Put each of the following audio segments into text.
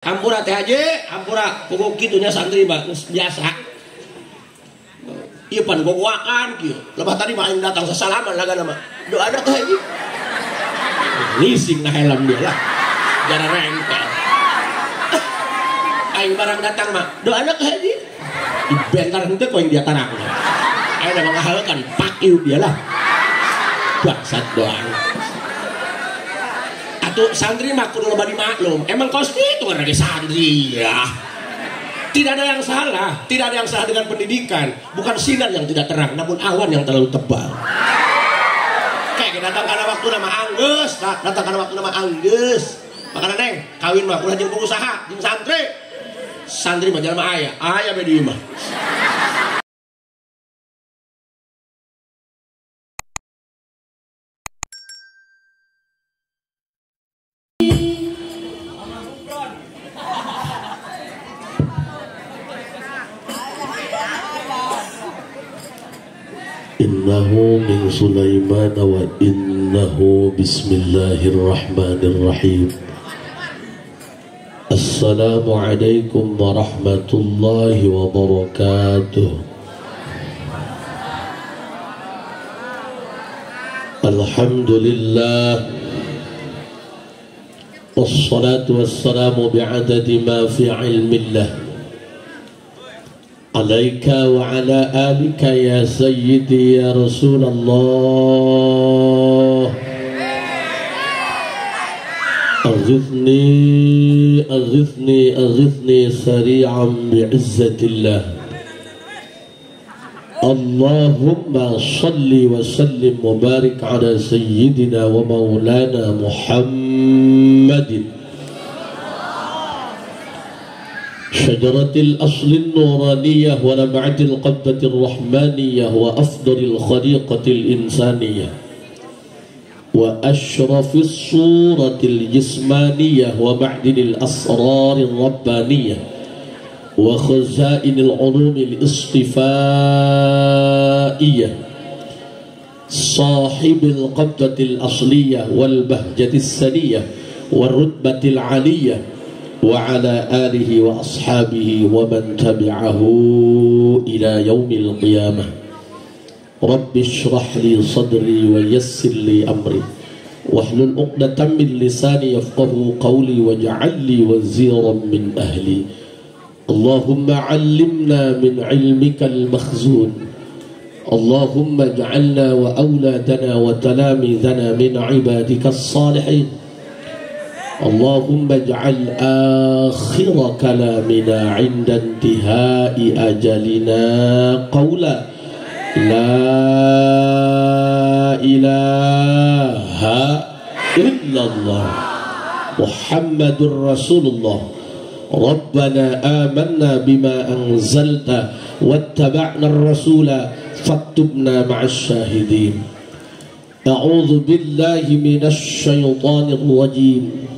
Hampura teh aja, hampura pokok kitunya santri mah biasa. Iya pan gogoakan kieu. Lepas tadi mah aing datang sasalaman laga nama. Doa ada teh ieu. Ngising na helm dia lah. Jara rengkel. Aing barang datang mah, doa ada teh ieu. Dibentar henteu poin dia tarak. Aing da mangahaleukan pak ieu dia lah. Bangsat doang. Atuh santri mah kudu loba dimaklum. Emang kos kitu karena ge santri ya. Tidak ada yang salah, tidak ada yang salah dengan pendidikan. Bukan sinar yang tidak terang, namun awan yang terlalu tebal. Kayak datang karena waktu nama anggeus, datang karena waktu nama anggeus. Makanya neng, kawin mah ulah jeung pengusaha, jeung santri. Santri mah jalma aya beda ieu mah. Innahu min Sulaiman wa innahu bismillahirrahmanirrahim. Assalamualaikum warahmatullahi wabarakatuh. Alhamdulillah wassalatu wassalamu bi'adadi ma fi ilmillah alaika wa ala alika ya sayyidi ya Rasulullah. Aghithni aghithni aghithni sari'an bi'izzatillah. Allahumma salli wa sallim wa barik ala sayyidina wa maulana Muhammadin شجرة الأصل النورانية ولمعة القبة الرحمانية وأفضل الخليقة الإنسانية وأشرف الصورة الجسمانية ومعدن الأسرار الربانية وخزائن العلوم الاصطفائية صاحب القبة الأصلية والبهجة السنية والرتبة العالية وعلى آله وأصحابه ومن تبعه إلى يوم القيامة. رب اشرح لي صدري ويسر لي أمري واحلل عقدة من لساني يفقه قولي واجعل لي وزيرا من أهلي. اللهم علمنا من علمك المخزون. اللهم اجعلنا وأولادنا وتلاميذنا من عبادك الصالحين. اللهم اجعل آخر كلامنا عند انتهاء أجلنا قولا لا إله إلا الله محمد رسول الله. ربنا آمنا بما أنزلت واتبعنا الرسول فاكتبنا مع الشاهدين. أعوذ بالله من الشيطان الرجيم.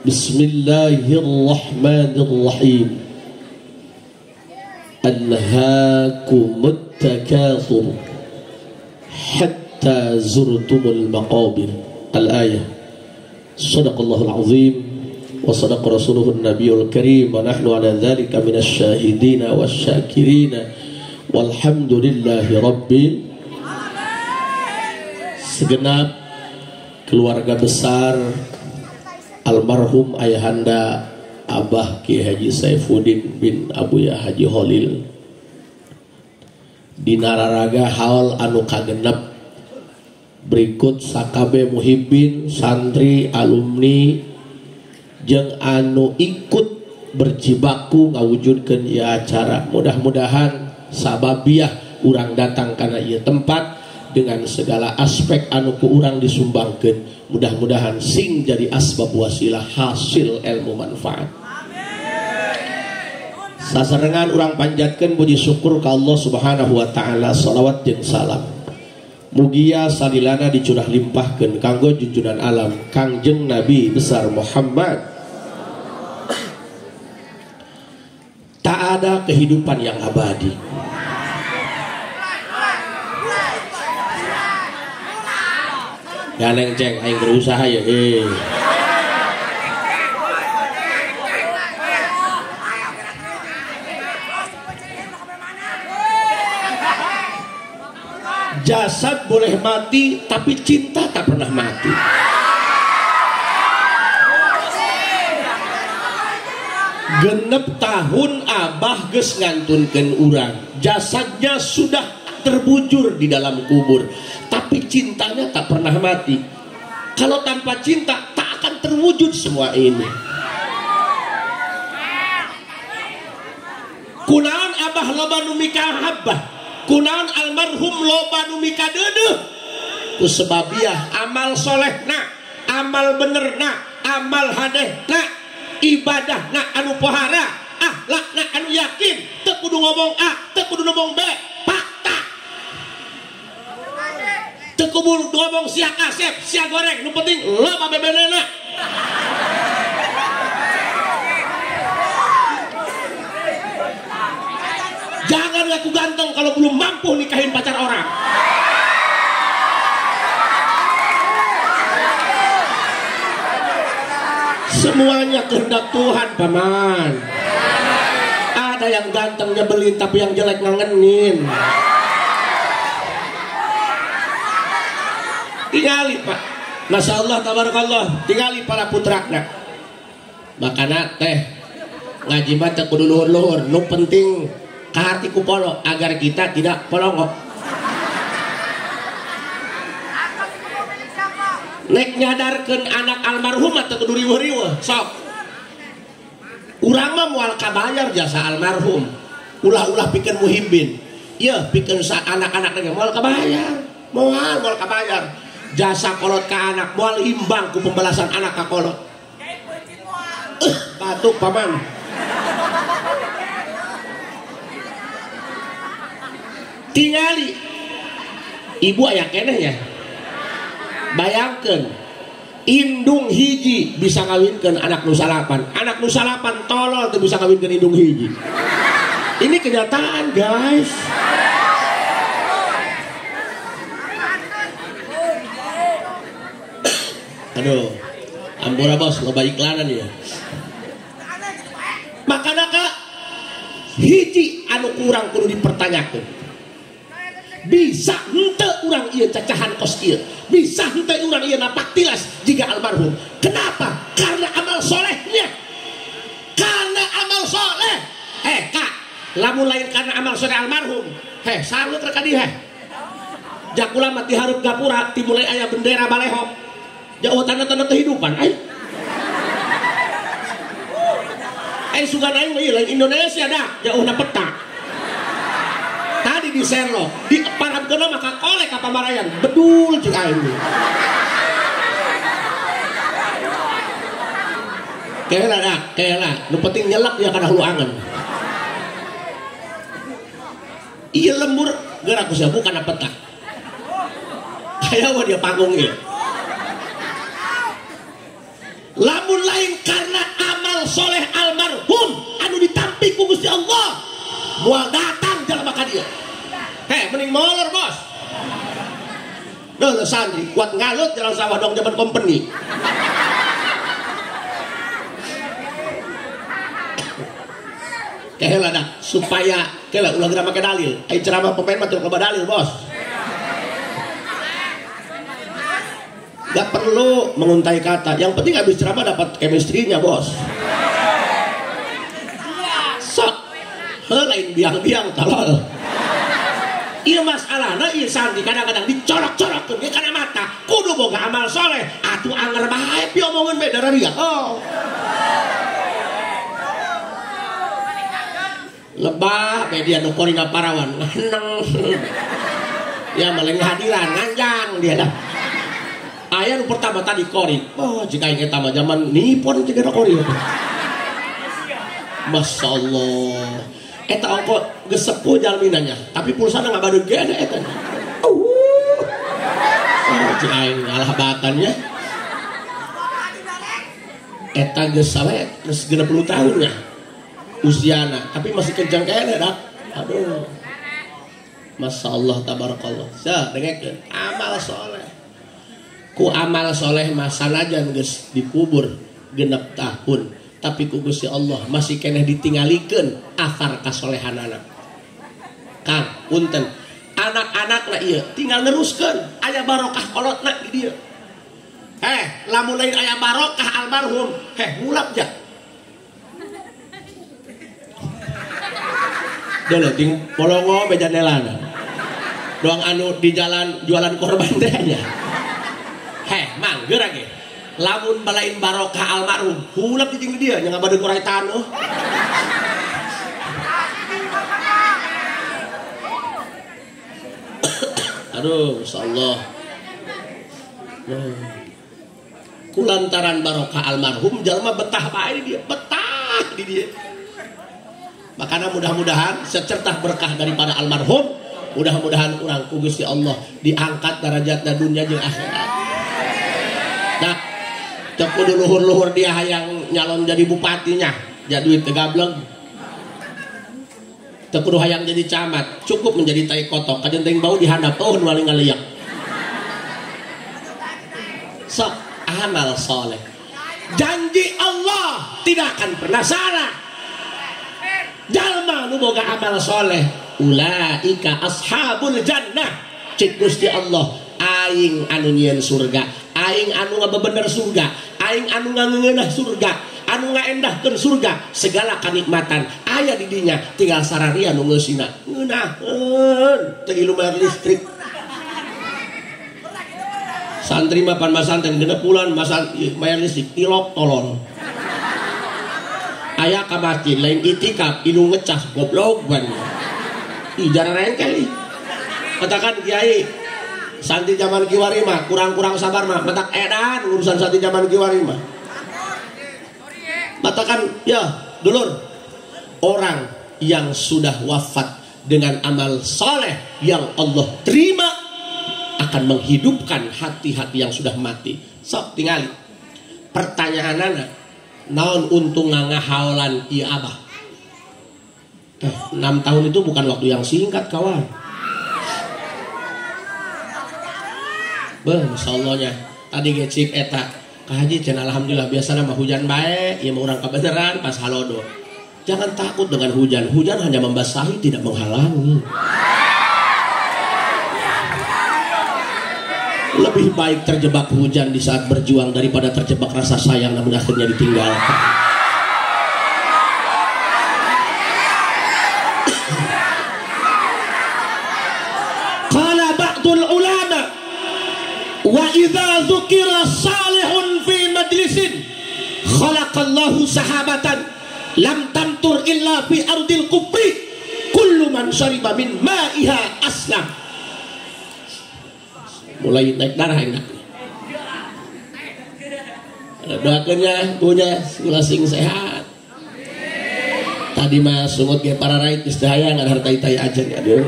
بسم الله الرحمن الرحيم. ألهاكم التكاثر حتى زرتم المقابر. الآية. صدق الله العظيم وصدق رسوله النبي الكريم ونحن على ذلك من الشاهدين والشاكرين والحمد لله رب. Segenap keluarga besar almarhum ayahanda Abah Ki Haji Saifuddin bin Abuya Haji Holil dinararaga haul anu kagenep berikut sakabe muhibbin santri alumni jeung anu ikut berjibaku ngawujudkeun ieu acara. Mudah-mudahan sababiah urang datang kana ieu tempat dengan segala aspek anu ku urang disumbangkeun. Mudah-mudahan sing jadi asbab wasilah hasil ilmu manfaat. Sasarengan urang panjatkeun puji syukur ka Allah Subhanahu wa taala, shalawat jeung salam mugia salilana dicurah limpahkeun kanggo junjunan alam Kangjeng Nabi besar Muhammad. Tak ada kehidupan yang abadi. Ganeng ceng aing berusaha ya. Jasad boleh mati, tapi cinta tak pernah mati. Genep tahun Abah geus ngantunkeun urang. Jasadnya sudah terbujur di dalam kubur, tapi cintanya tak pernah mati. Kalau tanpa cinta tak akan terwujud semua ini. Kunaon Abah loba nu mika habbah, kunaon almarhum loba nu mika deudeuh. Ku sebabiah amal solehna, amal benerna, amal hadehna, ibadahna anu pohara, akhlakna anu yakin, teu kudu ngomong A, teu kudu ngomong B, fakta. Teu kudu ngomong sia kasep, sia goreng, nu penting loba bebenena. Jangan ngaku ganteng kalau belum mampu nikahin pacar orang. Semuanya kehendak Tuhan, paman. Ada yang ganteng nyebelin, tapi yang jelek ngangenin. Tingali pak, masya Allah, tabarakallah. Tingali para putrana. Makana teh ngaji mah teu kudu luhur-luhur. Nu penting kahati ku polo agar kita tidak polongok. Nek nyadarkeun anak almarhum atau kudu riweuh-riweuh sok. Urang mah moal kabayar jasa almarhum. Ulah-ulah pikeun muhibbin. Ieu pikeun anak-anak ge moal kabayar. Moal kabayar. Jasa kolot ka anak moal imbang ku pembalasan anak ka kolot. Batuk paman. Tingali ibu aya keneh ya. Bayangkeun indung hiji bisa ngawinkeun anak nu salapan. Anak nu salapan tolol teu bisa ngawinkeun indung hiji. Ini kenyataan, guys. Aduh, ampura bos, loba iklanan ya. Makana ka hiji anu kurang kudu dipertanyakeun. Bisa henteu urang ieu cacahan kos ieu, bisa henteu urang ieu napak tilas jika almarhum. Kenapa? Karena amal solehnya. Karena amal soleh. Kak, lamun lain karena amal soleh almarhum, salut rek kadi jak ulah mati hareup gapura timulai aya bendera baleho. Jauh tanda-tanda kehidupan sugan aing lain Indonesia dah jauhna peta. Tadi di Serlo, di parabkeun maka kolek ka pamarayan, bedul jeung aing. Kela, nu penting nyelak ya kana hulu angen. Ieu lembur gerak ku sia bukan peta. Aya wa dia panggung ieu. Lamun lain karena amal soleh almarhum anu ditampi ku Gusti Allah, moal datang jelema ka dieu. Mending molor bos. Duh santri kuat ngalut jalan sawah dong zaman company. Keheula dah supaya keheula ulah geura make dalil. Ai ceramah pemain mah teu loba dalil bos. Gak perlu menguntai kata. Yang penting habis ceramah dapat chemistry-nya bos. Sok lain biang-biang talol. Iya masalahna ieu santri kadang-kadang dicorok-corokkeun ge kana mata. Kudu boga amal soleh. Atuh anger bae pi omongeun beda ria. Lebah media nu korina parawan. Ya maleng hadiran nganjang dia dah. Aya nu pertama tadi kori. Jika inget sama zaman nipon juga kori. Masya Allah. Eta ongko gesepuh jalminanya. Tapi pulsana nggak baru gede eta. Jika ngalah batannya. Eta gesawe terus 60 tahunnya usiana. Tapi masih kencang kayaknya dak. Aduh. Masya Allah tabarakallah. Dengekeun amal soleh. Ku amal soleh masanajan geus dikubur 6 tahun, tapi ku Gusti Allah masih keneh ditinggalikeun athar kasolehanana. Kang punten, anak-anak lah iya tinggal neruskan aya barokah kolotna di dia. Lamun lain aya barokah almarhum mulak ja dulu ting polongo beja nelana doang anu di jalan jualan korban teh nya mangger ge lamun balain barokah almarhum hulap di ting dia nya ngabade kurai taneuh. Aduh insyaallah kulantaran barokah almarhum jalma betah bae di dia betah di dia. Makanya mudah-mudahan secertah berkah daripada almarhum, mudah-mudahan orang ku Gusti Allah diangkat derajatna dunia jeung akhirat. Nah, teu kudu luhur-luhur dia hayang nyalon jadi bupatinya, jadi duit teu gableng. Teu kudu hayang jadi camat, cukup menjadi tai kotok, kajen teuing bau dihandap nu waling ngaliak. Sok amal soleh. Janji Allah tidak akan pernah salah. Jalma nu boga amal soleh ulaika ashabul jannah cik Gusti Allah aing anu nyieun surga aing anu ngabebener surga aing anu ngangeunah surga anu ngaendahkeun surga segala kanikmatan aya di dinya tinggal sararia nu ngeusina ngeunaheun teu ilu bayar listrik santri mah pan masantren genep bulan masa bayar listrik ilok tolol aya ka masjid lain itikaf inu ngecas goblok ban ijara rengkel katakan kiai santri zaman kiwari mah kurang-kurang sabar mah matak edan urusan santri zaman kiwari mah katakan ya dulur orang yang sudah wafat dengan amal saleh yang Allah terima akan menghidupkan hati-hati yang sudah mati. Sok tingali pertanyaanana naon untung ngahaolan ieu abah 6 tahun itu bukan waktu yang singkat kawan. Masyaallah nya tadi gecik eta ka haji cenah alhamdulillah biasana mah hujan bae ieu mah urang kabeneran pas halodo. Jangan takut dengan hujan, hujan hanya membasahi tidak menghalangi. Lebih baik terjebak hujan di saat berjuang daripada terjebak rasa sayang namun akhirnya ditinggalkan. Qala ba'dul ulama wa idza dzukira salihun fi majlisin khalaqallahu sahabatan lam tamtur illa fi ardil kufri kullu man syariba min ma'iha aslam. Mulai naik darah enak. Doakannya punya sing sehat. Tadi mah sungut ge para rakyat geus daya ngan harta itai aja aduh.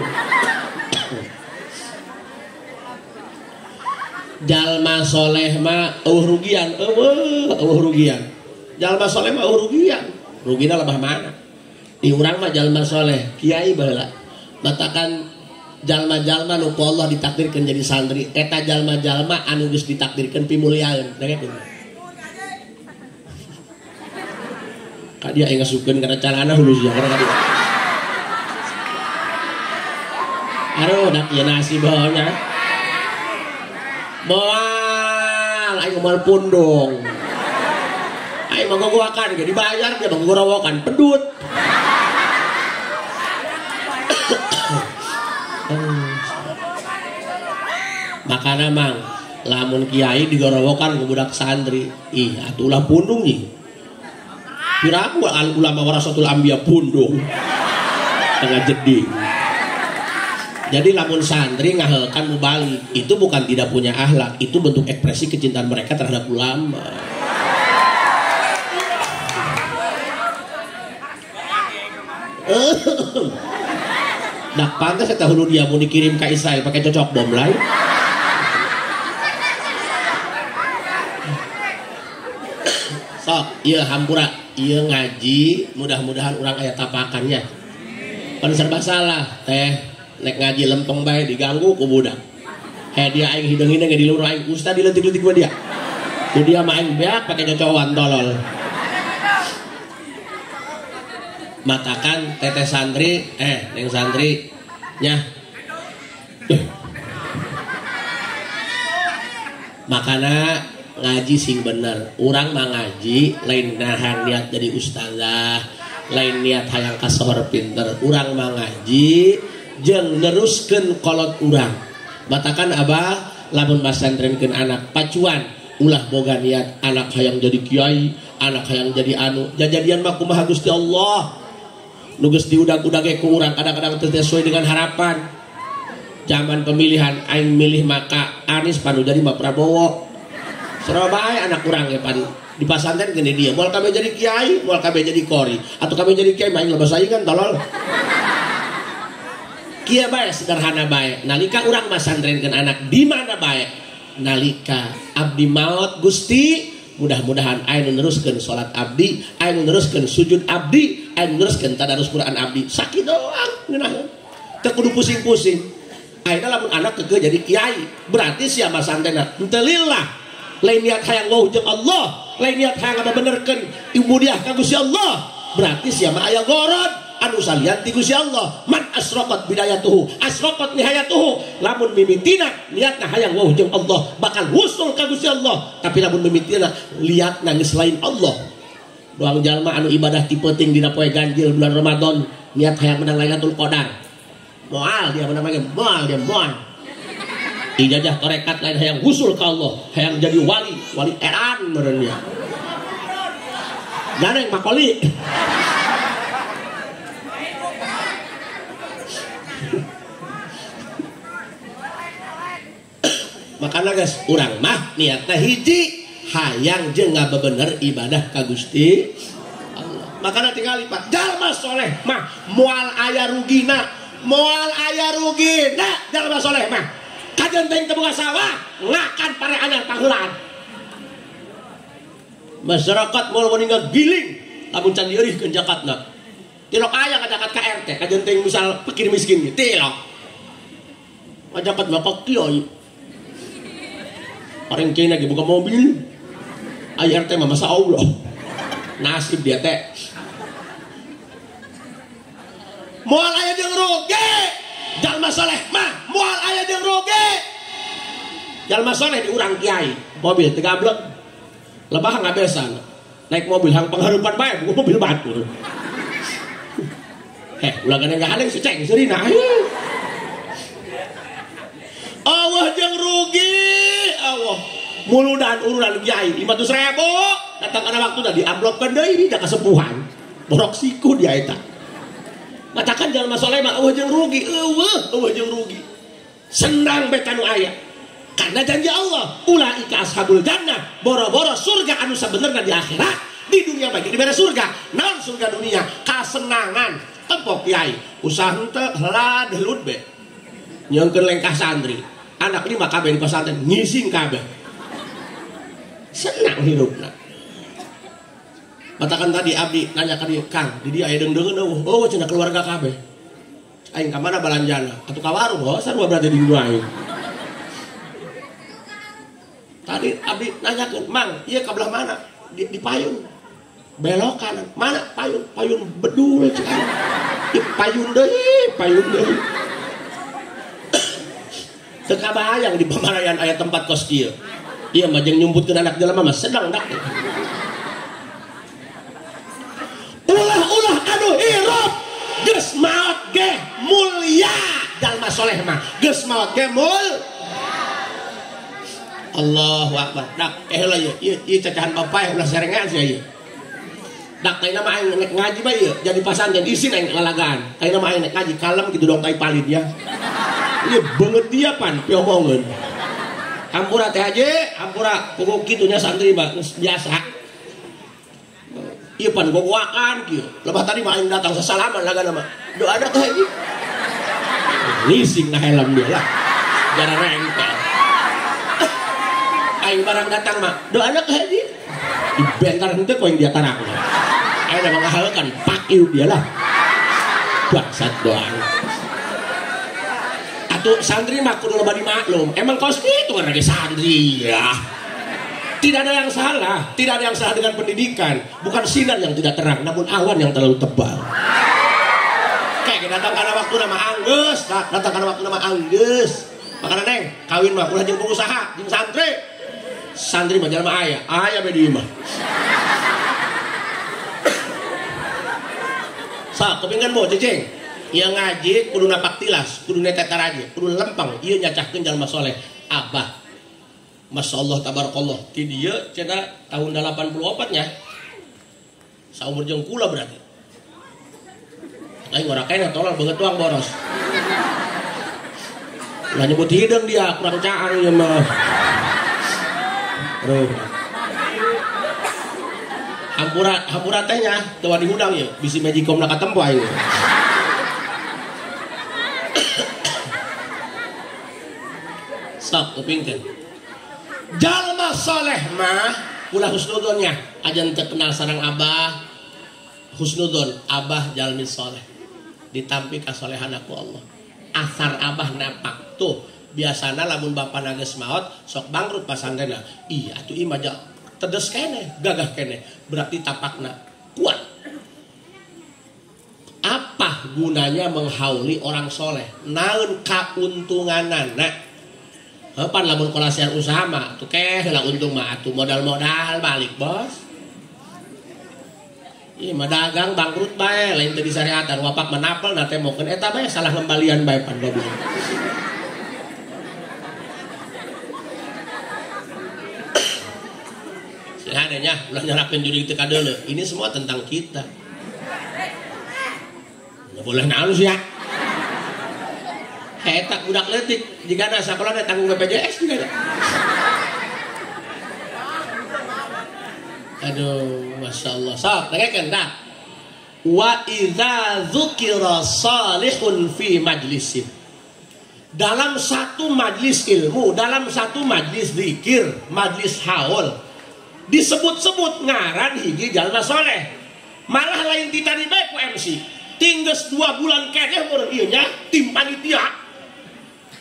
Jalma soleh mah rugian, rugian. Jalma soleh mah rugian. Rugina lebah mana? Di urang mah jalma soleh, kiai baheula. Matakan jalma-jalma nu ku Allah ditakdirkan jadi santri eta jalma-jalma anu geus ditakdirkan pimulyaeun dengekeun ka dia aya ngasupkeun kana carana hulu sia kana dia aduh dak ieu nasi bahonya moal aing moal pundung aing mah gogoakan ge dibayar dia mah gorowokan pedut. Makana mang lamun kiai digorowokan ke budak santri ih atuh ulah pundung nih piraku ulama warasatul anbiya pundung tengah jeding. Jadi lamun santri ngaheulkan mubalik itu bukan tidak punya akhlak, itu bentuk ekspresi kecintaan mereka terhadap ulama. Dak pantas eta hulu dia mau dikirim ka Israel pakai cocok bom lain. Sok, iya hampura, iya ngaji, mudah-mudahan orang aya tapakannya. Pan serba salah, teh nek ngaji lempeng bae diganggu ku budak. Dia aing hideung-hideung di luar aing ustaz diletik-letik gua dia. Ku dia mah aing beak pakai cocokan tolol. Matakan teteh santri, neng santri nya Makana ngaji sing bener. Urang mah ngaji lain nahan niat jadi ustazah, lain niat hayang kasohor pinter. Urang mah ngaji jeung neruskeun kolot urang. Matakan abah lamun masantrenkeun anak pacuan ulah boga niat anak hayang jadi kiai, anak hayang jadi anu. Jajadian mah kumaha Gusti Allah. Nu geus diudag-udag ku urang kadang-kadang teu sesuai dengan harapan. Zaman pemilihan aing milih maka Anies panu jadi mah Prabowo. Surabaya anak urang ya pan di pasantren gini dia. Moal kabeh jadi kiai, moal kabeh jadi kori, atau kabeh jadi kiai mah aing loba saingan tolol. Kieu bae sederhana bae. Nalika urang masantrenkeun anak di mana bae? Nalika abdi maot Gusti, mudah-mudahan aing neruskeun salat abdi, aing neruskeun sujud abdi, aing neruskeun tadarus Quran abdi. Sakit doang ngeunah. Teu kudu pusing-pusing. Ayeuna lamun anak keukeun jadi kiai, berarti sia masantrenna henteu lillah. Lain niat hayang wauh jeung Allah, lain niat hayang ngabenerkeun ibudiah ka Gusti Allah. Berarti sia mah aya gorod anu salian ti Gusti Allah. Man asraqat bidayatuhu asraqat nihayatuhu. Lamun mimitina niatna hayang wauh jeung Allah bakal husul ka Gusti Allah. Tapi lamun mimitina liatna geus lain Allah. Doang jalma anu ibadah ti peuting dina poe ganjil bulan Ramadan niat hayang menang Lailatul Qadar. Moal dia namanya moal dia moal. Ijazah tarekat lain hayang husul ka Allah, hayang jadi wali eran meureun nya. Ganeng makoli. Makanya guys, urang mah niatna hiji hayang jeung ngabebener ibadah ka Gusti Allah. Makanya tingali Pak, jalma soleh mah moal aya rugina, moal aya rugina jalma soleh mah. Kajenteng teu boga sawah, ngakan pare anyar pangheulaan. Masyarakat moal meninggal giling lamun can dieurihkeun zakatna. Tilok aya ngajakat ka RT, kajenteng misal fakir miskin ge, tilok. Ngajakat mah ka kiai. Pareng kiai lagi buka mobil. Aya RT mah masa Allah. Nasib dia teh. Moal aya jeung rugi. Jalma soleh mah moal aya jeung rugi. Jalma soleh di urang kiai, mobil teu gablek. Lebah ngabesan. Naik mobil hang panghareupan bae, bukan mobil batur. Ulah gana gandeng si ceng seurina. Allah jeung rugi. Allah. Muludan urunan kiai 500.000 datang kana waktuna diamplopkeun deui da kasepuhan. Borok siku dia eta. Katakan jalma soleh mah eueuh jeung rugi, eueuh jeung rugi. Senang beta nu aya. Karena janji Allah, ulaika ashabul jannah, boro-boro surga anu sabenerna di akhirat. Di dunia bagi di mana surga? Naon surga dunia? Kasenangan. Tempok kiai, usaha henteu heula deulut be. Nyengkeun lengkah santri. Anak 5 kabeh di pesantren ngising kabeh. Senang hidupna. Matakan tadi abdi nanya ka dieu, Kang, di dieu aya deung-deungeun eueuh. Oh, cenah keluarga kabeh. Aing ka mana balanjana? Atuh ka warung, oh, sarua berarti di dieu aing. Tadi abdi nanyakeun, "Mang, ieu ka belah mana?" Di payun. Belok kanan. Mana payun? Payun bedul cenah. Di payun deui, payun deui. Teu kabayang di pamarayan aya tempat kos kieu. Ieu mah jeung nyumputkeun anak jelema mah sedang dak. Ulah anu hirup geus maot ge mulia. Jalma soleh mah geus maot ge Allahu Akbar. Dak heula ieu cacahan bapae ulah serengan sia ieu. Dak kaina mah aing ngaji mah ieu jadi pasantren isin aing lalagaan. Kaina mah aing ngaji kalem kitu dong kai palid ya. Ieu beungeut dia pan piomongeun. Hampura teh aje, hampura pokok kitu nya santri mah biasa. Ieu pan gogoakan kieu. Lebah tadi mah aing datang sasalaman lagana mah. Doa ada teh ieu. Ngising na helm dia lah. Jara rengkel. Aing barang datang mah doa anak haji dibentar henteu ku aing dia tarakna aing da mangahaleukan pakiu dia lah bangsat doang atuh santri mah kudu loba dimaklum emang kos kitu kan ge santri ya. Tidak ada yang salah dengan pendidikan, bukan sinar yang tidak terang namun awan yang terlalu tebal. datang karena waktu nama Anggus, datang karena waktu nama Anggus. Makanya neng, kawin mah ulah jeung pengusaha, jeung santri. Santri mah jelema aya, aya be dieu mah. Sa, kepingin mau cicing. Ieu ngaji kudu napak tilas, kudu netetar aja, kudu lempeng. Ieu nyacahkeun jalma soleh. Abah. Masyaallah tabarakallah. Ti dieu cenah tahun 84 nya. Saumur jeung kula berarti. Aing ora kena tolong banget tuang boros. Lah nyebut hidung dia kurang caang ya mah. Hampura tehnya teu wani hudang ya bisi magicom na katempo aing. Sok kepingkeun. Jalma saleh mah ulah husnudonnya ajan teu kenal sareng abah. Husnudon abah jalmi saleh. Ditampi kasolehan aku Allah. Asar abah napak tuh biasana lamun bapana geus maot sok bangkrut pasantrenna. Iya atuh ieu mah tedes kene, gagah kene. Berarti tapakna kuat. Apa gunanya menghauli orang soleh? Naon kauntunganana? Pan lamun kolasian usaha mah tuh lah untung mah atuh modal-modal balik bos. Ih mah dagang bangkrut bae lain teu disariatan wapak menapel na teh mokeun eta bae salah ngembalian bae pan goblok. Silahanya ulah nyarapkeun judi teu kadeuleu. Ini semua tentang kita. Enggak boleh naon ya. Eta budak leutik jigana sakola tanggung BPJS juga. Aduh, masya Allah. Sok, dengarkan dah. Wa idza dzukira salihun fi majlisin. Dalam satu majlis ilmu, dalam satu majlis zikir, majlis haul, disebut-sebut ngaran hiji jalma soleh. Malah lain ditari bae ku MC. Tingges 2 bulan keneh mun ieu nya tim panitia.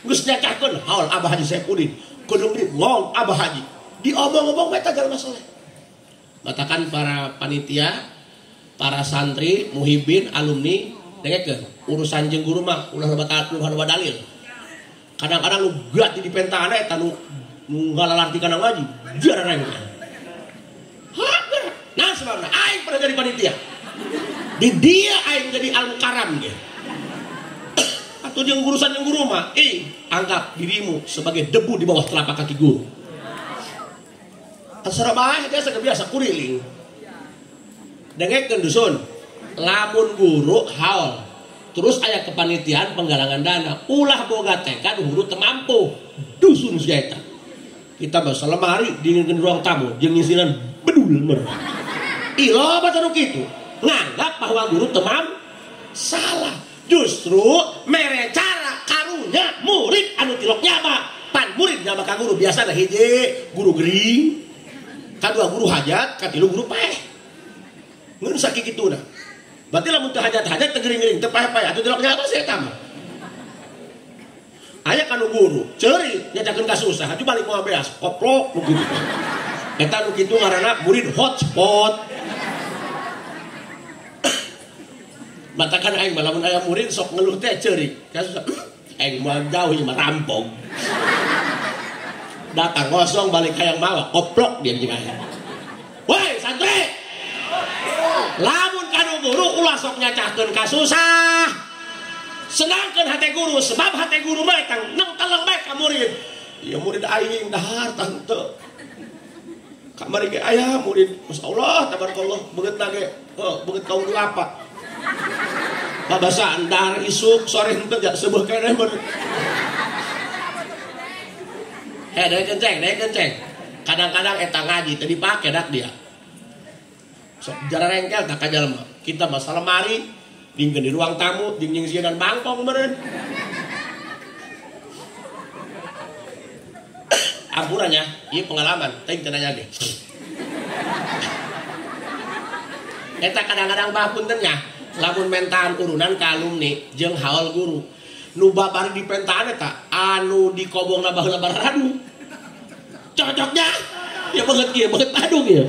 Geus nyacahkeun haul Abah Haji Saipudin. Kudu ngomong Abah Haji. Diomong-omong bae jalma soleh. Katakan para panitia, para santri, muhibin, alumni, dengekeun urusan jeung guru mah ulah loba dalil. Kadang-kadang lu gati di pentana eta nu ngalalarti kana ngaji, jarang. Hampir. Nah sebabna aing pernah jadi panitia. Di dia aing jadi al-karam dia. Atau jeung urusan jeung guru mah, anggap dirimu sebagai debu di bawah telapak kaki guru. Sarabah biasa kebiasa kuriling. Dengekeun dusun. Lamun guru haul. Terus aya kepanitiaan penggalangan dana. Ulah boga tekad guru teu mampu. Dusun sia eta. Kita basa lemari dinginkeun ruang tamu jeung ngisinan bedul mer. Ih loba tanu kitu. Nganggap bahwa guru teu mampu. Salah. Justru mere cara karunya murid anu tilok nyama. Pan murid nyama ka guru biasana hiji guru gering. Kadua guru hajat, katilu guru paeh. Ngeun sakikituna. Berarti lamun teu hajat-hajat teu gering-gering teu paeh-paeh atuh delok nya apa sih eta mah. Aya kanu guru, ceuri nyacakeun ka susah, atuh balik moal beas, koplok begitu. Eta nu kitu ngaranna murid hotspot. Matakan aing mah lamun aya murid sok ngeluh teh ceuri, ka susah. Aing moal jauh ieu mah rampong. Datang kosong balik hayang mawa koplok dia jeung aya. Woi santri. Lamun kanu guru ulah sok nyacahkeun ka susah. Senangkeun hate guru sebab hate guru mah tang nengteleng bae ka murid. Ieu murid aing dahar tante. Kamari ge aya murid masyaallah tabarakallah beungeut ge beungeut kaum apa. Babasa andar isuk sore henteu jak seueuh keneh mun. Dari kenceng. Kadang-kadang eta ngaji teu dipake dak dia. Sok jara rengkel tak ka jalma. Kita masalah mari dingkeun di ruang tamu, jeung sieun bangkong meureun. Ampurannya, ieu pengalaman, teuing teu nanya ge. Eta kadang-kadang bapunten nya, lamun mentaan urunan ka alumni jeung haul guru. Nu babari di pentaan eta anu dikobongna baheula bararanu. Cocoknya ya banget kieu, banget padung ya.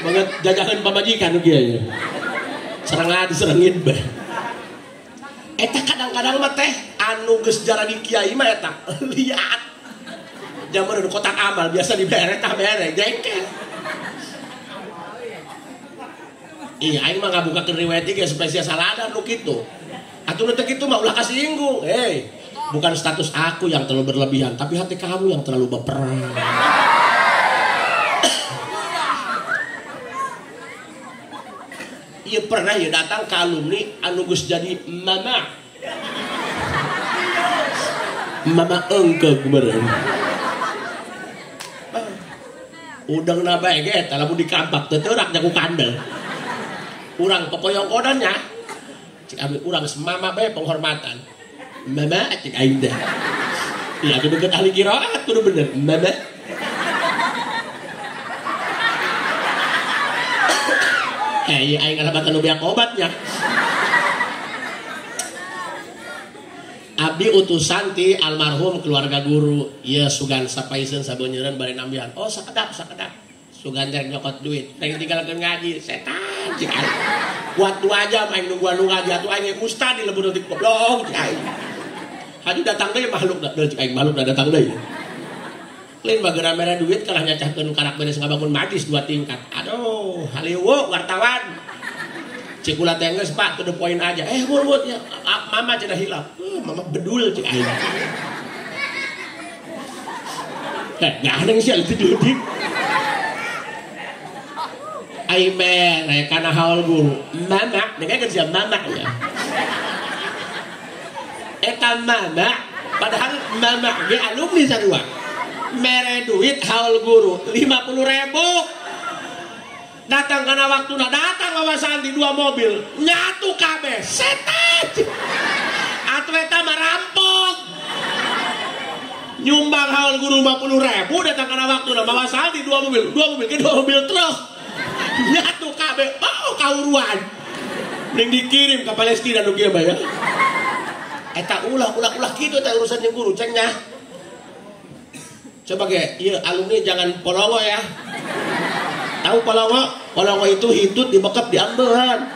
Banget jajahan pamajikan kieu ya. Serang diserangin bae. Eta kadang-kadang mah teh anu geus jarani kiai mah eta lihat jaman di kotak amal biasa dibere tah bere jengkel. Iya aing mah ngabukakeun riwayat ieu spesial saladan nu kitu. Atuh nu teu kitu mah ulah kasinggung. Bukan status aku yang terlalu berlebihan, tapi hati kamu yang terlalu baperan. Iya pernah ya datang ke alumni anu geus jadi mama engkeug beureum. Udang na bae ge eta lamun dikampak teu teurak nya ku kandel. Urang pepoyong kodannya cik abi urang semama bae penghormatan. Mama cik aing teh. Ya kudu deket ahli qiraat kudu bener. Mama aing alabatan nu beak obatnya. Abdi utusan ti almarhum keluarga guru. Ieu sugan sapaeusieun sabeuneureun bari nambihan. Oh sakedap. Sugan teh nyokot duit. Teh tinggalkeun ngaji. Setan cik aing. Buat 2 jam aing nungguan nu ngaji atuh aing ustad di lembur ti goblok cik aing. Haju datang deui makhluk da cik aing makhluk da datang deui. Lain bagera mere duit kalah nyacahkeun karak beres ngabangun majlis 2 tingkat. Aduh, haliweuh wartawan. Cik ulah teh geus Pak to the point aja. Mut ya mama cenah hilap. Mama bedul cik aing. Ngadeng sia itu dudik. Aing mere kana haul guru. Mama, dengan sia mama ya. Eta mama padahal mama ge alumni sarua. Mere duit haul guru 50.000. Datang karena waktuna datang wawasan di 2 mobil nyatu kabeh setan atuh eta mah rampok nyumbang haul guru 50.000 datang karena waktuna wawasan di 2 mobil ke 2 mobil truk nyatu kabeh kauruan ning dikirim ke Palestina nu kieu ya eta ulah kitu teh urusan jeung guru cengnya. Coba ge ieu alumni jangan polongo ya. Tahu polongo? Polongo itu hitut dibekep di ambehan.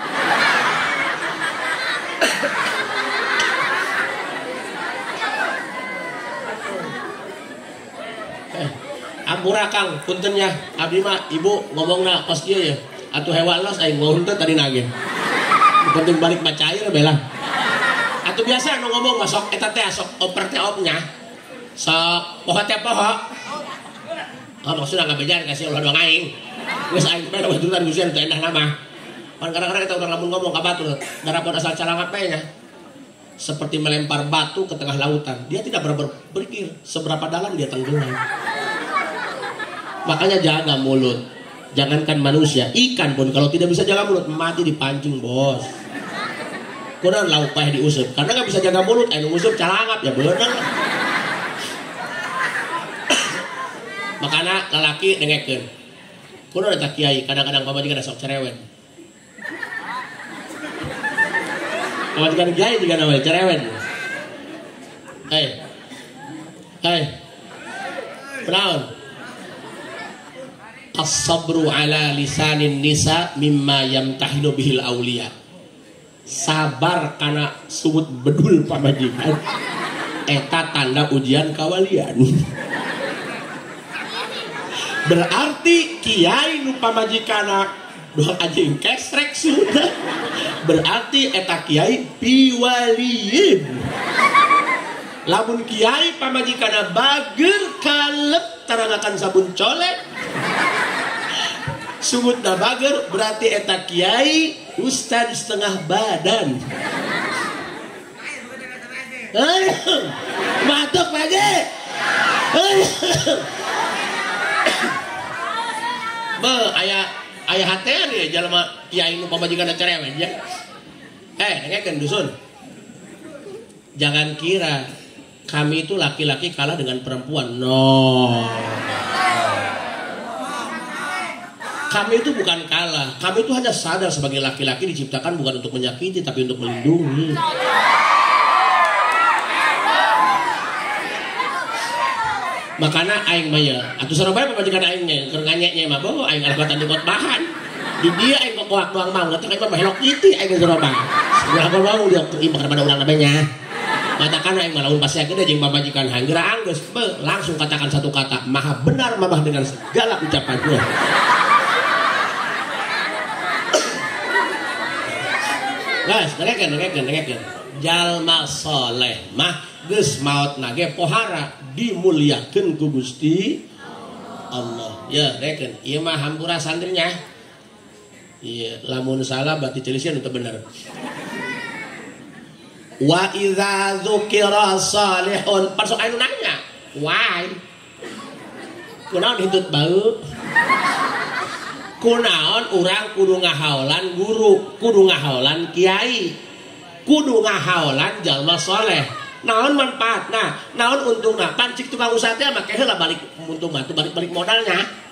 Ampura Kang, puntennya abdi mah ibu ngomongna kos kieu ya. Atuh hewan los aing ngomong teh tadi nage. Penting balik macair bela. Atuh biasa nu ngomong mah sok eta teh sok oper teh opnya. Sok poho teh poho. Oh maksudna ngabejan kasih ulah doang aing. Geus aing teh wajulan gusian teu endah nama. Pan kadang-kadang kita urang lamun ngomong ka batur, darapun asal calangat we nya. Seperti melempar batu ke tengah lautan. Dia tidak berpikir seberapa dalam dia tenggelam. Makanya jaga mulut. Jangankan manusia, ikan pun kalau tidak bisa jaga mulut mati dipancing bos. Kunaon lauk paeh diuseup. Karena nggak bisa jaga mulut, anu nguseup calangap ya bener. Makanya lalaki dengekeun. Kunaon eta kiai kadang-kadang pamajikan sok cerewet. Pamajikan kiai juga namanya cerewet. Hei. Kunaon? As-sabru ala lisanin nisa mimma yamtahinu bihil auliya. Sabar karena subut bedul pamajikan eta tanda ujian kawalian. Berarti kiai nu pamajikana doang anjing kesrek sudah. Berarti eta kiai piwaliin. Lamun kiai pamajikana bager kalep tarangakan sabun colek. Sumutna bager berarti eta kiai ustad setengah badan. Matuk lagi. Aya hatean ya jalma kiai nu pamajikanna cerewet ya. Dengekeun dusun. Jangan kira kami itu laki-laki kalah dengan perempuan. No. Kami itu bukan kalah. Kami itu hanya sadar sebagai laki-laki diciptakan bukan untuk menyakiti tapi untuk melindungi. Makanya aing mah ya, atuh sareng pamajikan aing nya keur nganyeknya mah aing alabatan dibot bahan. Di dia aing kokoak doang mah, ngeteh aing mah helok iti aing sareng. Ngapa mau dia imbang pada orang namanya. Matakan aing malaun pas gede jeung babajikan hanggera anggeus langsung katakan satu kata, maha benar mamah dengan segala ucapannya. Guys, dengekeun. Jalma soleh mah geus maotna ge pohara dimuliakeun ku Gusti Allah. Ya, dengekeun. Ieu mah hampura santrinya. Iya, lamun salah berarti celisian itu bener. Wa idza dzukira salihun, pasok anu nanya, why? Kunaon hitut bau? Kunaon urang kudu ngahaolan guru, kudu ngahaolan kiai, kudu ngahaolan jalma saleh. Naon manfaatna? Naon untungna? Pancik tukang usaha teh make heula balik untung mah balik modalnya.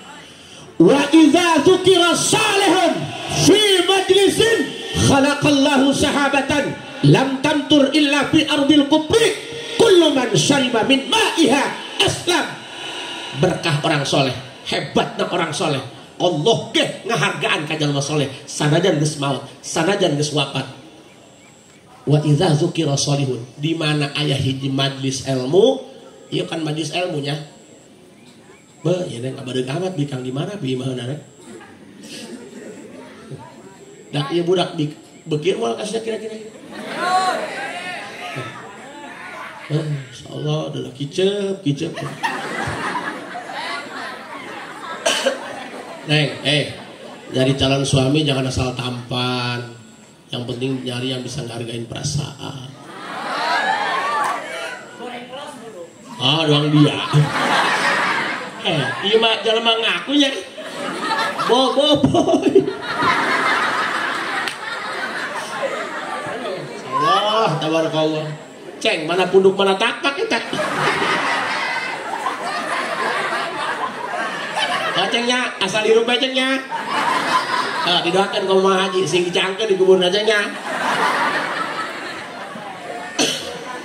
Wa idza dzukira salihun fi majlisin khalaqallahu sahabatan lam tamtur illa fi ardil kubri kullu man syariba min ma'iha aslam. Berkah orang soleh, hebatna orang soleh, Allah ge ngahargaan ka jalma soleh sanajan geus maot, sanajan geus wafat. Wa idza dzukira salihun, di mana aya hiji majlis ilmu, ieu kan majlis ilmunya. Beuh, ieu teh ngabadeug amat bikang di mana bi maheuna teh. Da ieu budak bekir moal kasih kira-kira. Insyaallah adalah kicep. Neng, jadi calon suami jangan asal tampan. Yang penting nyari yang bisa ngehargain perasaan. Doang dia. Iya mah jalan mah ngakunya. Boy. Allah, tabarakallah. Ceng, mana punduk mana tapak kita. Cengnya, asal hirup cengnya. Didoakan kaum haji sing dicangkeun di kubur cengnya.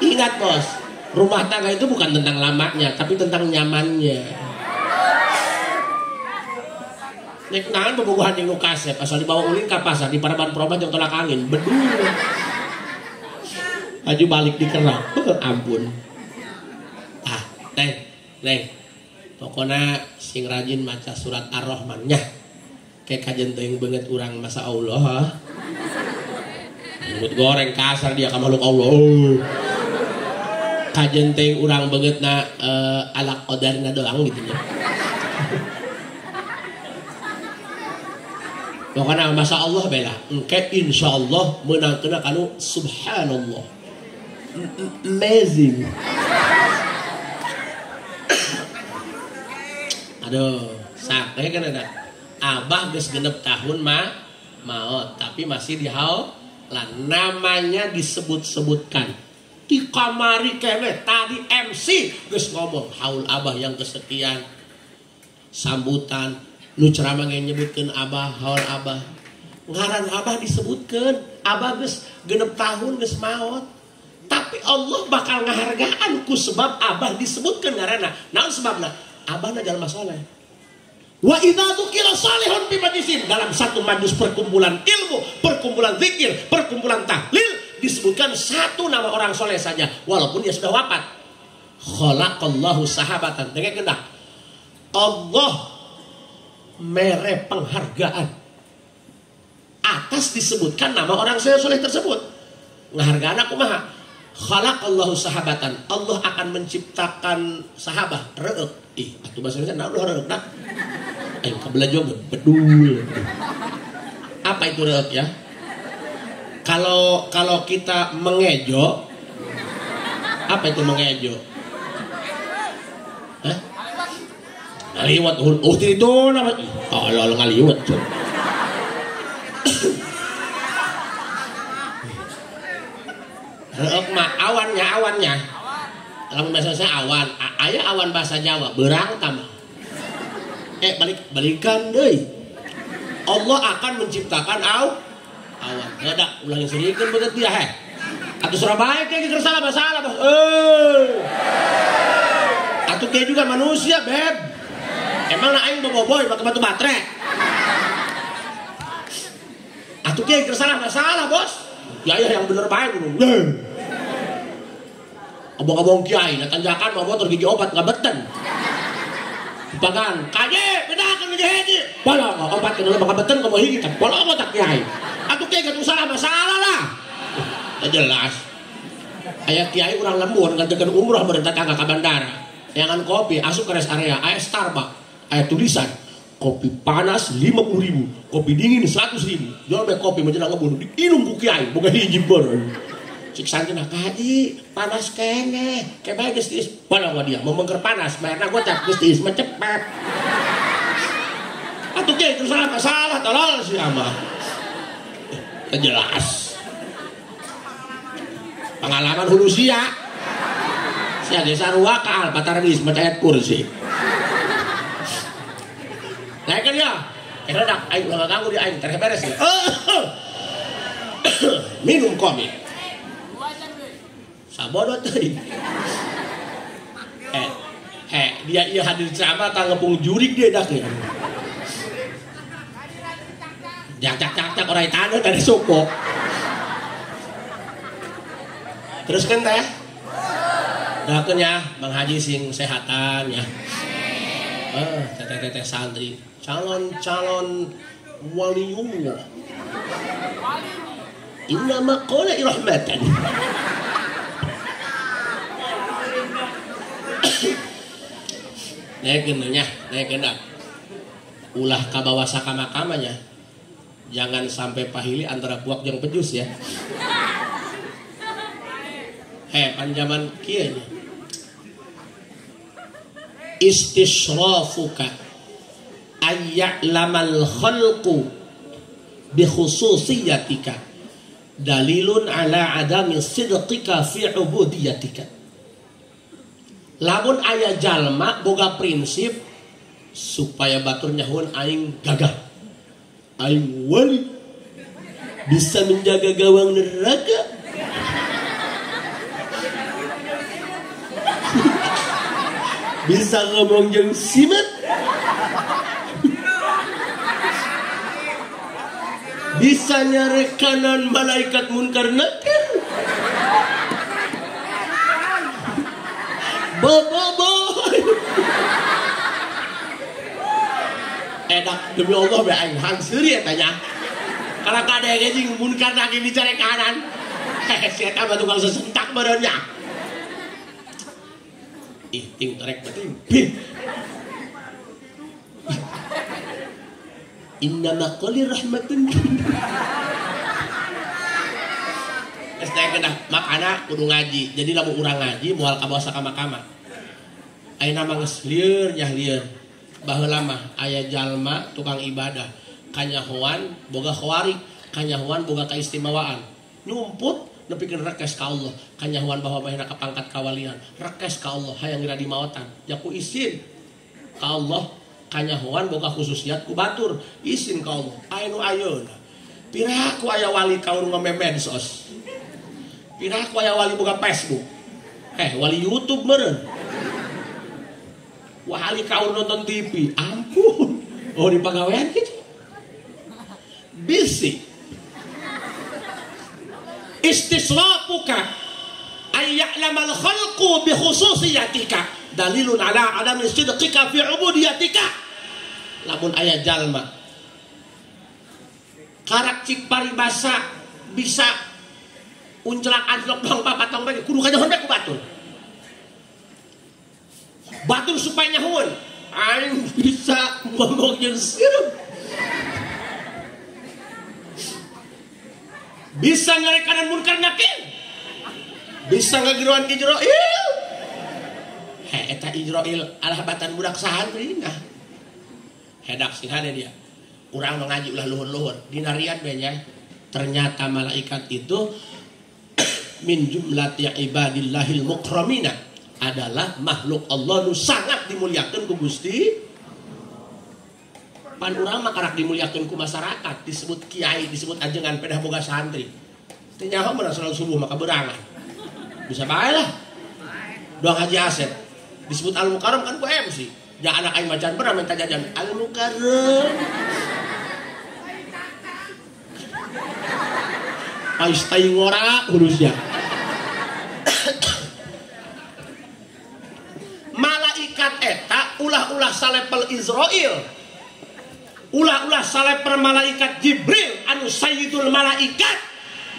Ingat bos, rumah tangga itu bukan tentang lamanya, tapi tentang nyamannya. Nek naon bobogohan jeung nu kasep, asal dibawa ulin ka pasar di paraban perobat jeung tolak angin, bedul. Aju balik di kerak, ampun. Neng, pokoknya sing rajin maca surat Ar-Rahman nya. Kayak kajen teuing beungeut urang masa Allah. Mulut goreng kasar dia ka makhluk Allah. Kajen teuing urang beungeutna ala qadarna doang gitu nya. Pokoknya masa Allah bela, engke insyaallah meunangkeun kanu subhanallah. Amazing. Aduh, sakit kan ada. Abah geus 6 tahun maot, tapi masih dihaolan. Namanya disebut-sebutkan. Di kamari kene tadi MC geus ngomong haul Abah yang kesekian. Sambutan nu ceramah nyebutkeun Abah, haul Abah. Ngaran Abah disebutkeun. Abah geus 6 tahun geus maot. Tapi Allah bakal ngahargaan ku sebab Abah disebutkan ngaranna. Naon sebabna? Abahna jalma saleh. Wa idza dzukira salihun fi majlisin, dalam satu majlis perkumpulan ilmu, perkumpulan zikir, perkumpulan tahlil disebutkan satu nama orang soleh saja walaupun dia sudah wafat. Khalaqallahu sahabatan. Dengekeun dah. Allah mere penghargaan atas disebutkan nama orang soleh tersebut. Ngahargaan kumaha? Khalaqallahu sahabatan. Allah akan menciptakan sahabat reuk. Atuh bahasa Indonesia naon reuk dah. Aing kabelajo bedul. Apa itu reuk ya? Kalau kita mengejo, apa itu mengejo? Hah? Ngaliwat. Oh itu nama. Allah ngaliwat. Reuk mah awannya. Lamun bahasa saya awan, aya awan bahasa Jawa, berang tambah. Balikan deui. Allah akan menciptakan awan. Dadak ulangi sedikeun beungeut dia he. Atuh Surabaya ge keur salah masalah, Bos. Atuh ge juga manusia, Beb. Emang na aing boboiboy pakai batu baterai. Atuh ge keur salah masalah, Bos. Ya yang bener baik dulu. Abang-abang kiai, na tanjakan mau motor gigi obat nggak beten. Pagan, kaje, bedakan gigi hiji. Pola obat kena nggak beten kamu hiji kan. Pola obat tak kiai. Atuh kiai gak salah masalah lah. Jelas. Ayah kiai urang lembur ngantekeun umroh merenta kagak ka bandara. Yangan kopi asup ke rest area, aya Starbucks, aya tulisan kopi panas 50.000, kopi dingin 100.000. Jual be kopi menjelang ngebunuh diinum ku kiai, boga hiji beureun. Cik santina kaji panas kene, kebae geus tiis. Pala dia memengker panas, bayarna gocap geus tiis mah cepet. Atuh kiai itu salah masalah tolol si ama. Jelas. Pengalaman hulu sia. Sia ge sarua ka Al-Fatarbis macayat kursi. Naikkan ya. Dak aing ulah ganggu di aing teh beres ya. Minum kopi. Sabodo teuing. Dia ieu hadir ceramah tang ngepung jurik dia dak ya. Jak orang tanah dari suku. Terus kan teh, doakeun ya Bang Haji sing sehatan ya. Teteh santri, calon waliullah. Inna maqala irahmatan. Naikeun nya, naikeun dah. Ulah ka bawah sakama-kamanya. Jangan sampai pahili antara puak jeung pejus ya. Panjaman kieu nya. Istisrafuka ayya'lamal khalqu bi khususiyatika dalilun ala adami sidqika fi ubudiyatika. Lamun aya jalma boga prinsip supaya batur nyahun aing gagah. Aing wali bisa menjaga gawang neraka. Bisa ngomong jeung simet. Bisa nyarekanan malaikat munkar nakir. Boy. Edak demi Allah be aing hanseur ya tanya. Kalau kada geuning munkar nakir dicari kanan. Sia eta mah tukang sesentak beureun nya. Ting tarek bating. Inna maqali rahmatun. Estek kena makana kudu ngaji. Jadi lamun urang ngaji moal ka bawah sakama-kama. Ayeuna mah geus lieur nya lieur. Baheula mah aya jalma tukang ibadah. Kanyahoan boga khawari, kanyahoan boga kaistimewaan. Nyumput nepikeun rekes ka Allah. Kanyahoan bahwa bahina ka pangkat kawalian. Rekes ka Allah hayang ngira di maotan. Jaku isin ka Allah. Kanyahoan boga khususiat ku batur. Isin ka Allah. Anu ayeuna. Piraku aya wali kaur ngamemen sos. Piraku aya wali boga Facebook. Wali YouTube meureun. Wali kaur nonton TV. Ampun. Oh di pagawean kitu. Bisi. Istisrafuka ayya'lamal khalqu bi khususiyatika dalilun ala adami sidqika fi ubudiyatika. Lamun aya jalma karak cik paribasa bisa uncelak anjlok dong papatong bae kudu kanyahoan bae ku batur. Batur supaya nyahoan aing bisa ngomong jeung sirup. Bisa nyarekanan munkar nakir. Bisa ngagiroan ki Ijroil. Eta Ijroil alhabatan budak santri nah. Hedak sing hade dia. Urang ngaji ulah luhur-luhur. Dina riad be nya. Ternyata malaikat itu min jumlati ibadillahil mukramina adalah makhluk Allah nu sangat dimuliakeun ku Gusti. Pan urang mah karak dimuliakeun ku masyarakat, disebut kiai, disebut ajengan pedah boga santri. Teu nyaho mun salat subuh maka berangan. Bisa bae lah. Doang Haji Asep disebut Al-Mukarram kan ku MC. Ja anak aing macan pernah minta jajan Al-Mukarram. ais tai ngora urusnya. Malaikat eta ulah-ulah salepel Israil, ulah-ulah salepel malaikat Jibril anu sayyidul malaikat,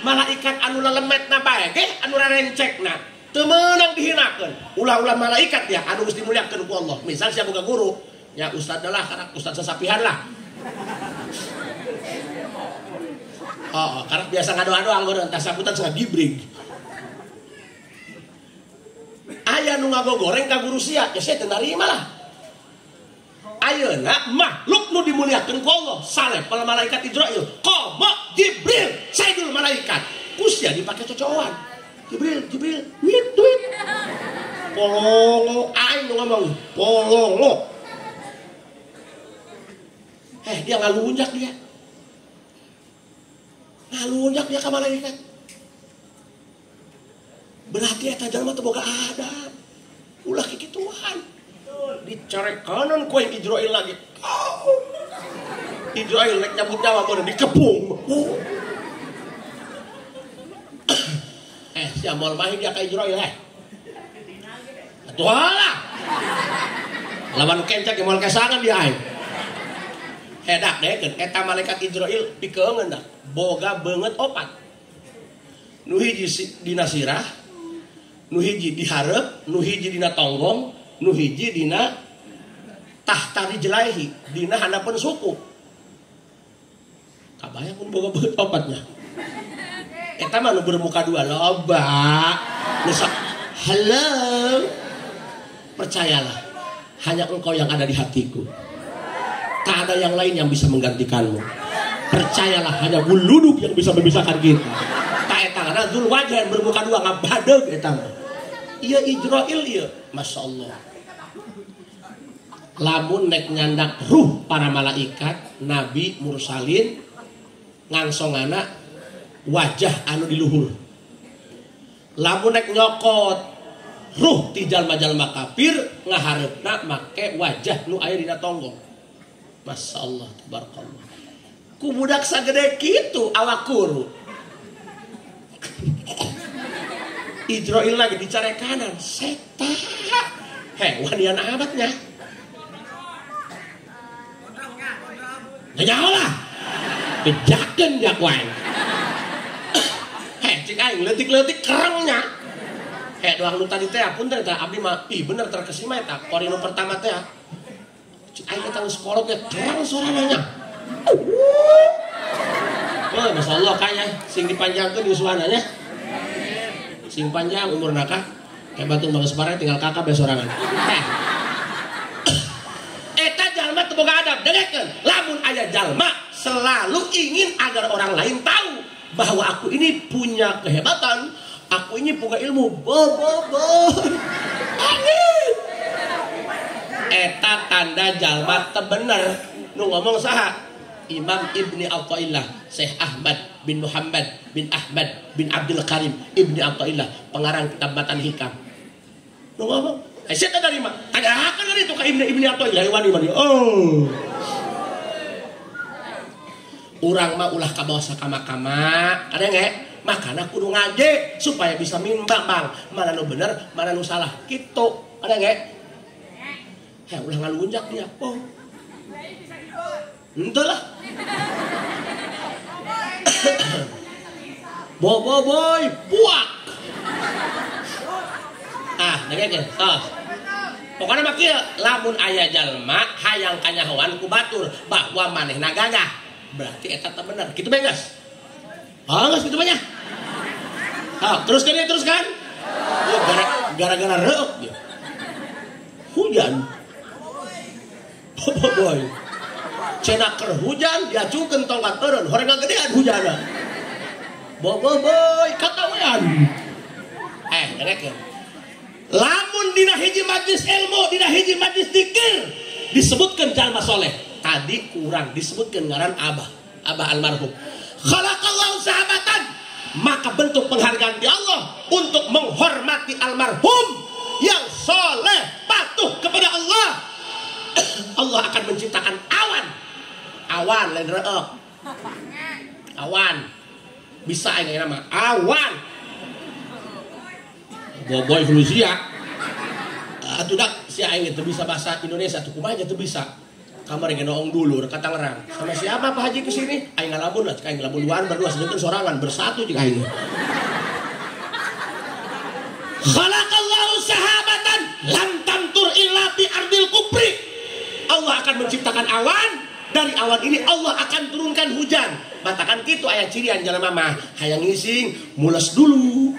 malaikat anu lelemetna bae ge anu rarencekna teu meunang dihinakeun. Ulah-ulah malaikat ya anu geus dimuliakeun ku Allah. Misal sia boga guru nya ustad lah karena ustad sasapihan lah. Oh, karena biasa ngadoa-doa ngeureun tas saputan sangat gibrig. Aya nu ngagogoreng ka guru sia, ya saya teu narima lah. Ayeuna makhluk nu dimuliakeun ku Allah, salepel malaikat Israil, qoma Jibril, sayyidul malaikat. Ku sia dipake cocokan. Jibril, wit. Polongo aing nu ngomong, polongo. Dia ngalunjak dia. Ngalunjak dia ke malaikat. Berarti eta jalma teu boga adab. Ulah kikituan. Dicorek kanan ku Israil lagi. Israil nek nyambut nyawa mun dikepung. Sia moal mahi dia ka Israil Atuh lah. Lawan kencak moal kesangan dia aing. Dak deukeun eta malaikat Israil pikeungeun dak boga beungeut opat. Nu hiji dina sirah, nu hiji di hareup, nu hiji dina tonggong, nu hiji dina tahta rijlaihi, dina handapeun suku. Kabayang mun boga beungeut opatnya. Eta mah nu bermuka dua loba. Nu halo. Percayalah, hanya engkau yang ada di hatiku. Tak ada yang lain yang bisa menggantikanmu. Percayalah, hanya buluduk yang bisa memisahkan kita. Tak eta karena zul wajah yang bermuka dua ngabadeg eta. Iya Israil ieu, masyaallah. Lamun nek nyandak ruh para malaikat, nabi, mursalin, ngangsongana wajah anu di luhur. Lamun nek nyokot ruh ti jalma-jalma kafir, ngahareupna make wajah nu aya dina tonggong. Masya Allah, tabarakallah. Ku budak sagede kitu awak kuru. Israil lagi dicari kanan, setan. Wanian amatnya. Nyawa lah. Bejakeun jak wae. Cik aing leutik-leutik kerengnya. Doang nu tadi teh punten teh abdi mah bener terkesima eta. Kori nu pertama teh. Aing ketang sekolah ya terang suaranya. Masya Allah kayaknya sing dipanjangkeun di suaranya. Sing panjang umur nakah. Kayak batu bangsa sebarang tinggal kakak besorangan. Eta jalma teu boga adab dengekeun. Lamun aya jalma selalu ingin agar orang lain tahu bahwa aku ini punya kehebatan, aku ini punya ilmu. Angin. Eta tanda jalma teu bener. Nu ngomong saha? Imam Ibni Athaillah, Syekh Ahmad bin Muhammad bin Ahmad bin Abdul Karim Ibni Athaillah, pengarang kitab Matan Hikam. Nu ngomong, saya tadi mah, tanyakan dari itu ke Ibni Athaillah wani. Oh. Urang mah ulah ka bawah sakama-kama, ada nge? Makana kudu ngaji supaya bisa mimbang bang, mana nu bener, mana nu salah. Gitu, ada nge? Ulah ngalunjak dia. Oh. Entahlah. Boy, puak. Dengekeun. Pokoknya mah kieu, lamun aya jalma hayang kanyahoan ku batur bahwa manehna gagah, berarti eta teh bener. Kitu beres. Geus kitu banyak. Teruskan. Gara-gara reuk dia. Hujan. Boy. Cena keur hujan diacukeun tongkat eureun, horeng ngagedean hujanna. Boy, katawean. Dengekeun. Lamun dina hiji majlis ilmu, dina hiji majlis zikir disebutkeun jalma soleh. Tadi kurang disebutkeun ngaran Abah almarhum. Khalaqallahu sahabatan, maka bentuk penghargaan di Allah untuk menghormati almarhum yang soleh patuh kepada Allah. Allah akan menciptakan awan lain reuk. Awan Bisa ini nama awan. Boboy Hulusia. Atuh dak si aing itu bisa bahasa Indonesia tuh kumaha aja tuh bisa. Kamar yang noong dulu dekat Tangerang. Sama siapa Pak Haji kesini? Aing ngalamun lah, aing ngalamun luar berdua sedangkan sorangan bersatu juga aing. Khalaqallahu sahabatan lam tamtur illa bi ardil kupri. Allah akan menciptakan awan, dari awan ini Allah akan turunkan hujan. Matakan kitu aya cirian jelema mah hayang ngising mules dulu.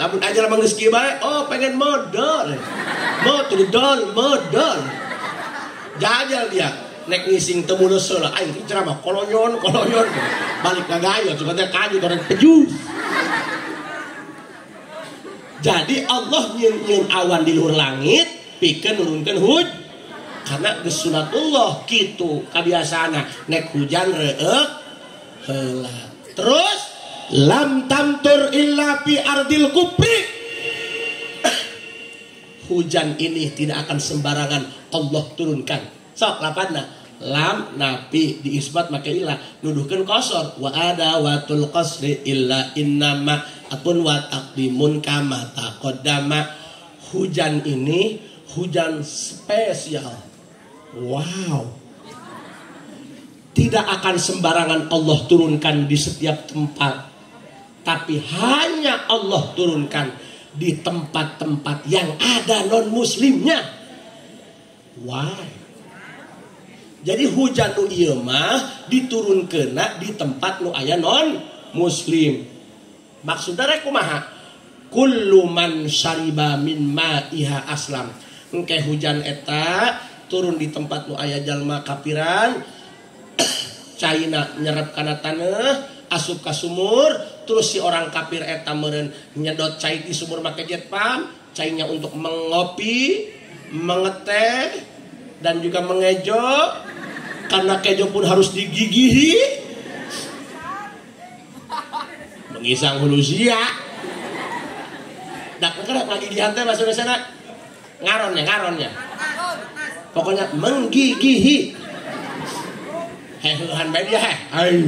Lamun aja lamang geus kieu bae, oh pengen modal. Modal. Jajal dia nek ngising teu mules heula aing ceramah kolonyon. Balik ngagayot suka teh kaju orang pejus. Jadi Allah nyieun awan di luhur langit pikeun nurunkeun hujan. Karena geus sunatullah kitu kabiasaana nek hujan reuk heula. Terus lam tamtur illa fi ardil kupri. Hujan ini tidak akan sembarangan Allah turunkan. Sok lapanna lam napi diisbat make ilah nuduhkeun qasar wa ada watul qasri illa innama atun wa taqdimun kama taqaddama. Hujan ini hujan spesial. Wow. Tidak akan sembarangan Allah turunkan di setiap tempat. Tapi hanya Allah turunkan di tempat-tempat yang ada non-muslimnya. Why? Jadi hujan nu ieu mah diturunkeunna di tempat nu aya non-muslim. Maksudna rek kumaha? Kullu man syariba min ma'iha aslam. Engke hujan eta turun di tempat nu aya jalma kapiran, caina nyerep kana taneuh, asup ka sumur, terus si orang kafir eta meureun nyedot cai di sumur make jet pump, cainya untuk mengopi, mengeteh dan juga mengejo. Karena kejo pun harus digigihi. Mengisang hulusia. Dak kerep ngagigihan teh bahasa Indonesia ngaronnya. Pokoknya menggigihi. Heuhan bae dia heh. Ai.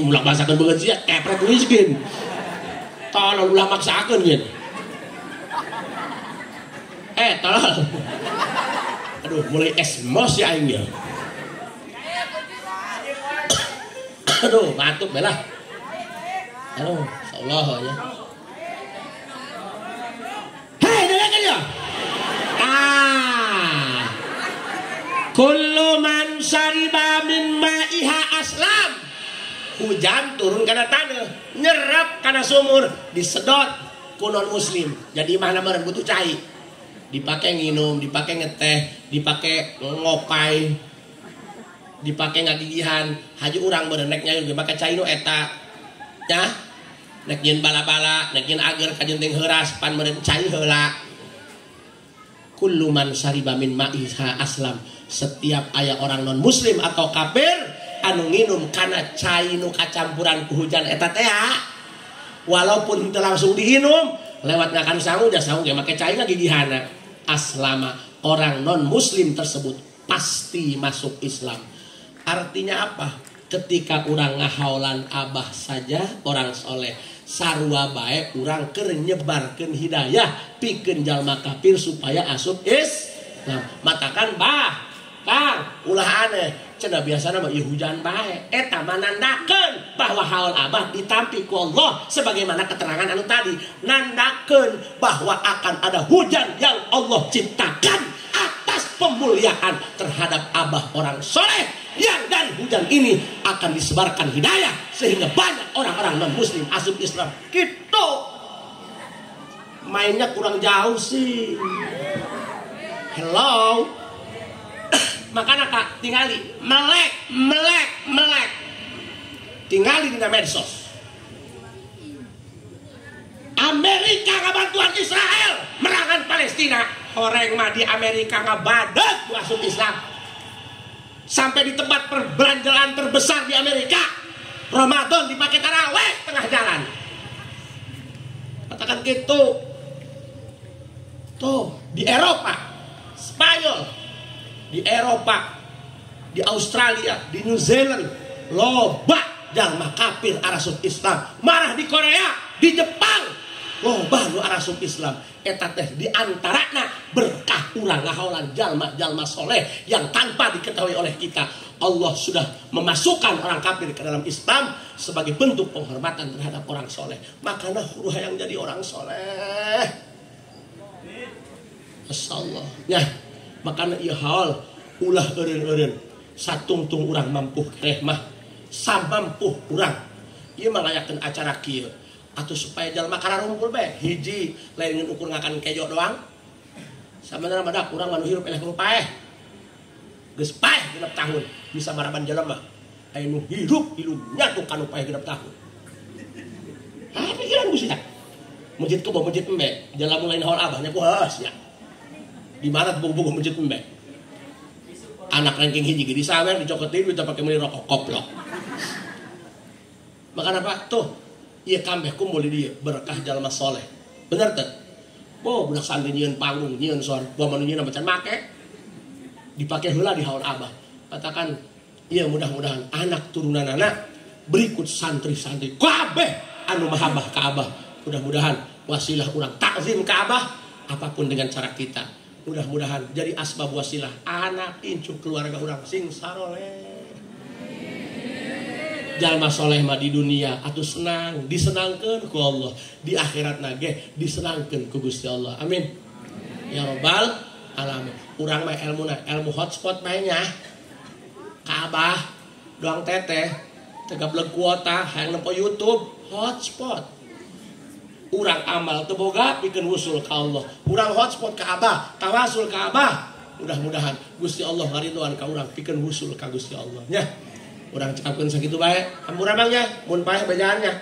Ulah bahasakeun beungeut sia, kepret miskin. Tolong ulah maksakeun yen. Tolong. Aduh, mulai esmos ya aing ya. Aduh, batuk belah. Aduh, insyaallah ya. Hei, dengarkan ya. Kullu man syariba min ma'iha aslam. Hujan turun kana taneuh, nyerap kana sumur, disedot ku non muslim. Jadi mana meureun butuh cai. Dipakai nginum, dipakai ngeteh, dipakai ngopai, dipakai ngagigihan. Haji urang meureun nek nyayun ge make cai nu eta. Ya. Nek nyeun bala-bala, nek nyeun ager kajenting heuras pan meureun cai heula. Kullu man syariba min ma'iha aslam. Setiap aya orang non muslim atau kafir anu nginum kana cai nu kacampuran ku hujan eta teh, walaupun teu langsung diinum, lewat ngakan sangu da sangu ge make cai ngagigihana, aslama, orang non muslim tersebut pasti masuk Islam. Artinya apa? Ketika orang ngahaulan abah saja orang soleh, sarua bae urang keur nyebarkeun hidayah pikeun jalma kafir supaya asup Islam. Matakan bah Kang, ulah aneh, cenah biasana mah ieu hujan bae. Eta mah nandakeun bahwa haul abah ditampi ku Allah sebagaimana keterangan anu tadi. Nandakeun bahwa akan ada hujan yang Allah ciptakan atas pemuliaan terhadap abah orang soleh, yang dan hujan ini akan disebarkan hidayah sehingga banyak orang-orang non muslim asup Islam. Gitu. Mainnya kurang jauh sih. Hello. Makanya kak tingali melek tingali di medsos. Amerika ngabantuan Israel merangan Palestina, horeng mah di Amerika ngabadet masuk Islam. Sampai di tempat perbelanjaan terbesar di Amerika, Ramadan dipakai taraweh tengah jalan. Katakan gitu. Tuh di Eropa, Spanyol, di Eropa, di Australia, di New Zealand, loba jalma kafir arasub Islam marah di Korea, di Jepang loba nu arasub Islam eta teh diantarana berkah urang ngahaulan jalma-jalma soleh yang tanpa diketahui oleh kita Allah sudah memasukkan orang kafir ke dalam Islam sebagai bentuk penghormatan terhadap orang soleh. Makanya huru yang jadi orang soleh. Masya Allah. Ya, makanya iya hal ulah eureun-eureun satungtung urang mampu kereh mah samampuh urang. Ieu mah ngayakeun acara kieu. Atuh supaya jalma kararumpul bae hiji lain ukur ngakan kejo doang. Sabenerna badak urang manu hirup eleh paeh. Geus paeh 6 tahun bisa maraban jelema anu hirup ilunya tuh kanu paeh 6 tahun. Ah pikiran geus ya. Masjid ku masjid embe, jalan lain haul abahnya ku heus nya. Di mana buku-buku masjid embe. Anak ranking hiji ge disawer dicoketin kita pakai meuli rokok koplok. Makana apa tuh? Ieu kambeh kumpul di dieu berkah jalma soleh. Bener teh? Oh, budak santri nyieun panggung, nyieun soal, gua manu nyieun macan make. Dipakai heula di haul abah. Katakan, iya mudah-mudahan anak turunan anak berikut santri-santri kabeh anu mahabbah ka abah. Mudah-mudahan wasilah urang takzim ka abah apapun dengan cara kita. Mudah-mudahan jadi asbab wasilah anak incu keluarga urang sing saroleh. Jalma soleh mah di dunia atuh senang, disenangkeun ku Allah. Di akhirat nage disenangkeun ku Gusti Allah. Amin. Ya rabbal alamin. Urang mah ilmu hotspot mainnya Ka'bah doang teteh tegableg kuota hayang nempo YouTube hotspot urang amal teu boga pikeun wusul ka Allah urang hotspot Ka'bah tawasul Ka'bah mudah-mudahan Gusti Allah ngaridoan ka urang pikeun wusul ka Gusti Allah nya urang cekapkeun sakitu bae hampura mangnya mun paeh bajaannya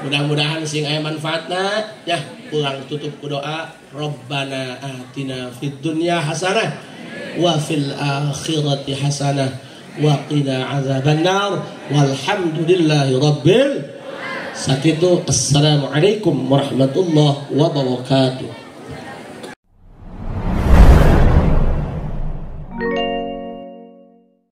mudah-mudahan sing aya manfaatna ya ulang tutup ku doa Rabbana atina fid dunya hasanah wa fil akhirati hasanah wa qina azabannar walhamdulillahi rabbil sakitu assalamualaikum warahmatullahi wabarakatuh.